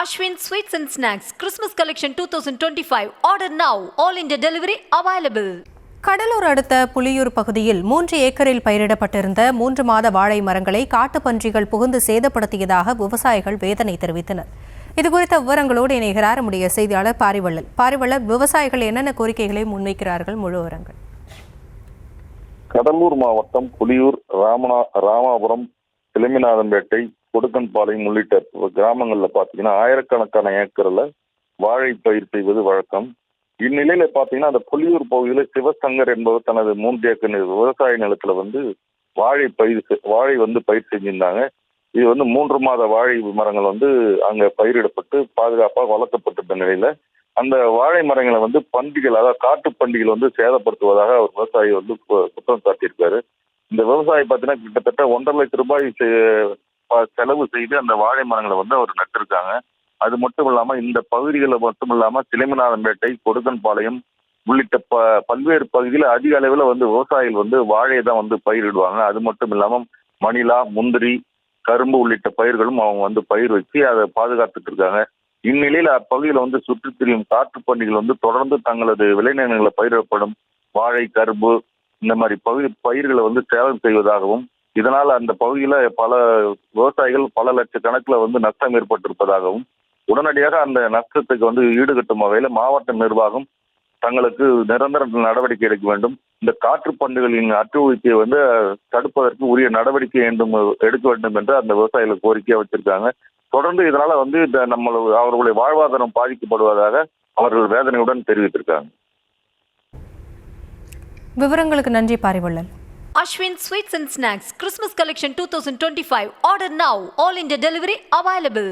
Ashwin Sweets and Snacks Christmas Collection 2025. Order now. All India delivery available. Cuddalore அடுத்த புலியூர் பகுதியில் 3 ஏக்கரில் பயிரிடப்பட்டிருந்த 3 மாத வாழை மரங்களை காட்டுப்பன்றிகள் புகுந்து சேதப்படுத்தியதாக விவசாயிகள் வேதனை தெரிவித்தனர். இதுகுறித்த விவரங்களோடு இணைகிறார் நம்முடைய செய்தியாளர் பாரிவள்ளல். விவசாயிகள் என்னென்ன கோரிக்கைகளை முன்வைக்கிறார்கள்? முழு விவரங்கள். கடலூர் மாவட்டம் புலியூர், ராமாபுரம், சிலம்பிநாதன்பேட்டை, கொடுக்கன்பாளையம் உள்ளிட்ட கிராமங்களில் பார்த்தீங்கன்னா ஆயிரக்கணக்கான ஏக்கர்ல வாழை பயிர் செய்வது வழக்கம். இந்நிலையில பார்த்தீங்கன்னா அந்த புலியூர் பகுதியில் சிவசங்கர் என்பவர் தனது 3 ஏக்கர் விவசாய நிலத்துல வாழை பயிர் செஞ்சிருந்தாங்க. இது 3 மாத வாழை மரங்கள் அங்க பயிரிடப்பட்டு பாதுகாப்பாக வளர்க்கப்பட்டிருந்த நிலையில அந்த வாழை மரங்களை பன்றிகள், அதாவது காட்டு பன்றிகள் சேதப்படுத்துவதாக அவர் விவசாயி குற்றம் சாட்டியிருக்காரு. இந்த விவசாயி பார்த்தீங்கன்னா கிட்டத்தட்ட 1.5 லட்சம் ரூபாய் செலவு செய்து அந்த வாழை மரங்களை அவர் நட்டிருக்காங்க. அது மட்டும் இல்லாம இந்த பகுதிகளை மட்டும் இல்லாம சிலம்பிநாதன்பேட்டை, கொடுக்கன்பாளையம் உள்ளிட்ட பல்வேறு பகுதியில் அதிக அளவில் விவசாயிகள் வாழையை தான் பயிரிடுவாங்க. அது மட்டும் இல்லாம மணிலா, முந்திரி, கரும்பு உள்ளிட்ட பயிர்களும் அவங்க பயிர் வச்சு அதை பாதுகாத்துட்டு இருக்காங்க. இந்நிலையில அப்பகுதியில் சுற்றித் திரியும் காட்டு பன்றிகள் தொடர்ந்து தங்களது விளைநிலங்களை பயிரிடப்படும் வாழை, கரும்பு இந்த மாதிரி பயிர்களை சேதம் செய்வதாகவும், இதனால் அந்த பகுதியில பல விவசாயிகள் பல லட்சக்கணக்கில் நஷ்டம் ஏற்பட்டிருப்பதாகவும், உடனடியாக அந்த நஷ்டத்துக்கு ஈடுகட்டும் வகையில மாவட்ட நிர்வாகம் தங்களுக்கு நிரந்தர நடவடிக்கை எடுக்க வேண்டும். இந்த காற்று பன்றிகளின் அட்டுழிப்பை தடுப்பதற்கு உரிய நடவடிக்கை எடுக்க வேண்டும் என்று அந்த விவசாயிகள் கோரிக்கையா வச்சிருக்காங்க. தொடர்ந்து இதனால அவர்களுடைய வாழ்வாதாரம் பாதிக்கப்படுவதாக அவர்கள் வேதனையுடன் தெரிவித்திருக்காங்க. விவரங்களுக்கு நன்றி Pari Vallal. Ashwin Sweets and Snacks Christmas Collection 2025. Order now. All India delivery available.